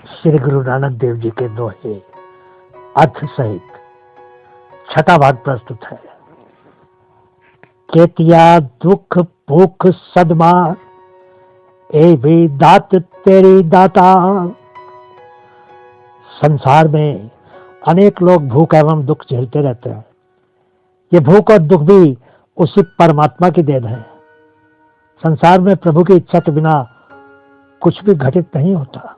श्री गुरु नानक देव जी के दोहे अर्थ सहित छठा भाग प्रस्तुत है। केतिया दुख भूख सदमार, ए भी दात तेरी दाता। संसार में अनेक लोग भूख एवं दुख झेलते रहते हैं। ये भूख और दुख भी उसी परमात्मा की देन है। संसार में प्रभु की इच्छा के बिना कुछ भी घटित नहीं होता।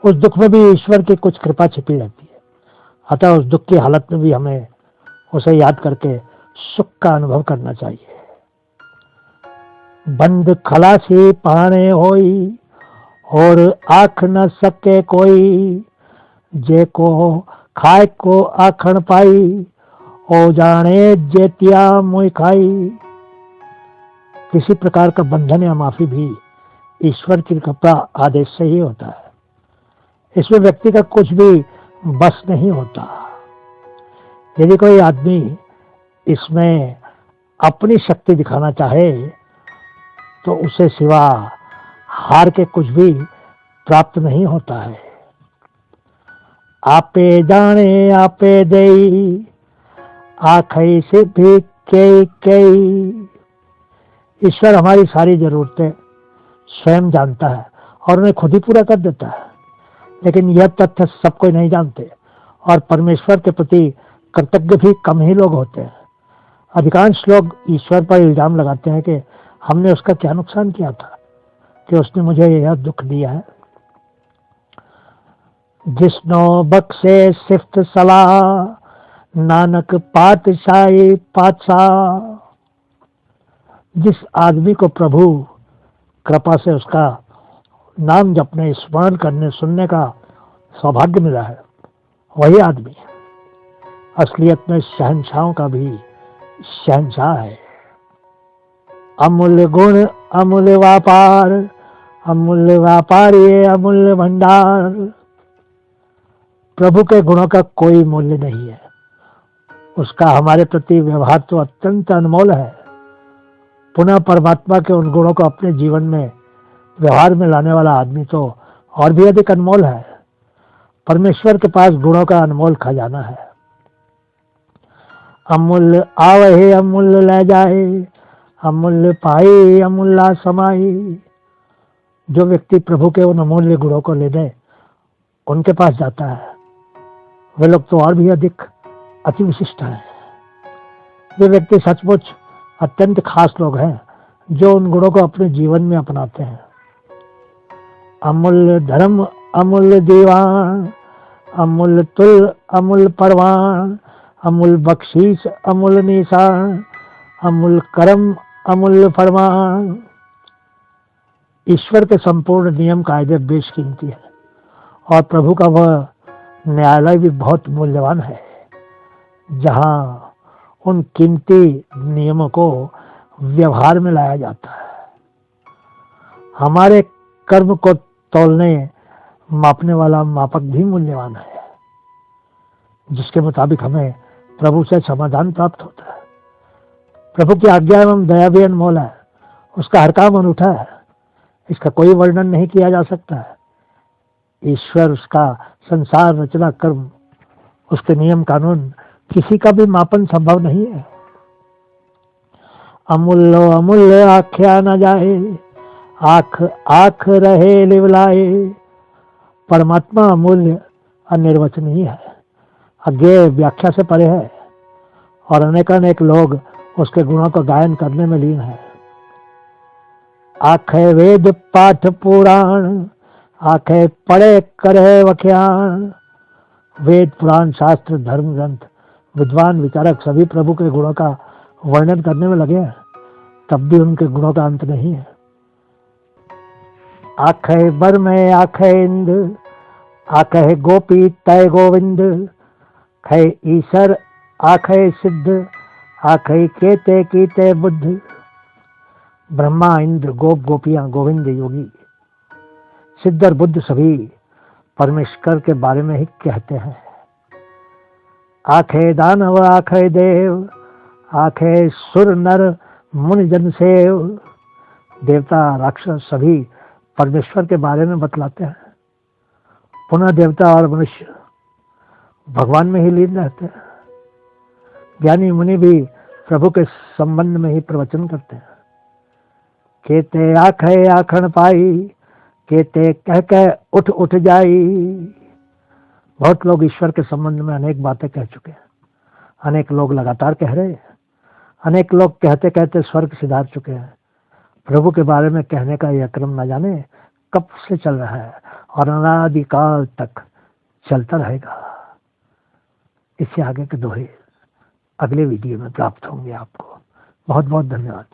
उस दुख में भी ईश्वर की कुछ कृपा छिपी रहती है। अतः उस दुख की हालत में भी हमें उसे याद करके सुख का अनुभव करना चाहिए। बंद खलासी पाने होई, और आख न सके कोई। जे को खाए को आखण पाई, ओ जाने जेतिया मुई खाई। किसी प्रकार का बंधन या माफी भी ईश्वर की कृपा आदेश से ही होता है। इसमें व्यक्ति का कुछ भी बस नहीं होता। यदि कोई आदमी इसमें अपनी शक्ति दिखाना चाहे तो उसे सिवा हार के कुछ भी प्राप्त नहीं होता है। आपे जाने आपे देई, आखई से भी कई कई। ईश्वर हमारी सारी जरूरतें स्वयं जानता है और उन्हें खुद ही पूरा कर देता है। लेकिन यह तथ्य सब कोई नहीं जानते और परमेश्वर के प्रति कृतज्ञ भी कम ही लोग होते हैं। अधिकांश लोग ईश्वर पर इल्जाम लगाते हैं कि हमने उसका क्या नुकसान किया था कि उसने मुझे यह दुख दिया है। जिसनो बख्शे सिफ्त सलाह, नानक पातशाही पातशाह। जिस आदमी को प्रभु कृपा से उसका नाम जपने, स्मरण करने, सुनने का सौभाग्य मिला है, वही आदमी असलियत में शहंशाहों का भी शहंशाह है। अमूल्य गुण अमूल्य व्यापार, अमूल्य व्यापारी अमूल्य भंडार। प्रभु के गुणों का कोई मूल्य नहीं है। उसका हमारे प्रति व्यवहार तो अत्यंत अनमोल है। पुनः परमात्मा के उन गुणों को अपने जीवन में व्यवहार में लाने वाला आदमी तो और भी अधिक अनमोल है। परमेश्वर के पास गुणों का अनमोल खजाना है। अमूल्य आवहे अमूल्य ले जाए, अमूल्य पाए अमूल्य समाई। जो व्यक्ति प्रभु के उन अमूल्य गुणों को लेने उनके पास जाता है, वे लोग तो और भी अधिक अति विशिष्ट हैं। वे व्यक्ति सचमुच अत्यंत खास लोग हैं जो उन गुणों को अपने जीवन में अपनाते हैं। अमूल्य धर्म अमूल्य दीवान, अमूल्य तुल अमूल्य परवान। अमूल्य बख्शीश अमूल्य निशान, अमूल्य कर्म अमूल्य फरमान। ईश्वर के संपूर्ण नियम कायदे बेशकीमती है और प्रभु का वह न्यायालय भी बहुत मूल्यवान है, जहां उन कीमती नियमों को व्यवहार में लाया जाता है। हमारे कर्म को तौलने मापने वाला मापक भी मूल्यवान है, जिसके मुताबिक हमें प्रभु से समाधान प्राप्त होता है। प्रभु की आज्ञा एवं दया भी अनमोल है। उसका हर काम अनूठा है। इसका कोई वर्णन नहीं किया जा सकता है। ईश्वर, उसका संसार, रचना, कर्म, उसके नियम कानून, किसी का भी मापन संभव नहीं है। अमूल्य अमूल्य आख्या न जाए, आख आख रहे लिवलाए। परमात्मा अमूल्य अनिर्वचनीय है, अज्ञेय, व्याख्या से परे है और अनेकानेक लोग उसके गुणों का गायन करने में लीन है। आखे वेद पाठ पुराण, आखे पढ़े करे वख्यान। वेद पुराण शास्त्र धर्म ग्रंथ विद्वान विचारक सभी प्रभु के गुणों का वर्णन करने में लगे हैं, तब भी उनके गुणों का अंत नहीं है। आखे बर में आखे इंद, आखे गोपी तय गोविंद। खे ईश्वर आखे सिद्ध, आखे केते कीते बुद्ध। ब्रह्मा, इंद्र, गोप, गोपियां, गोविंद, योगी, सिद्ध और बुद्ध सभी परमेश्वर के बारे में ही कहते हैं। आखे दानव आखे देव, आखे सुर नर मुनि जन सेव। देवता राक्षस सभी परमेश्वर के बारे में बतलाते हैं। पुनः देवता और मनुष्य भगवान में ही लीन रहते हैं। ज्ञानी मुनि भी प्रभु के संबंध में ही प्रवचन करते हैं। केते आखे आखण पाई, केते कह कह उठ उठ जाई। बहुत लोग ईश्वर के संबंध में अनेक बातें कह चुके हैं, अनेक लोग लगातार कह रहे हैं, अनेक लोग कहते कहते स्वर्ग सिधार चुके हैं। प्रभु के बारे में कहने का यह क्रम न जाने कब से चल रहा है और अनादिकाल तक चलता रहेगा। इससे आगे के दोहे अगले वीडियो में प्राप्त होंगे आपको। बहुत बहुत धन्यवाद।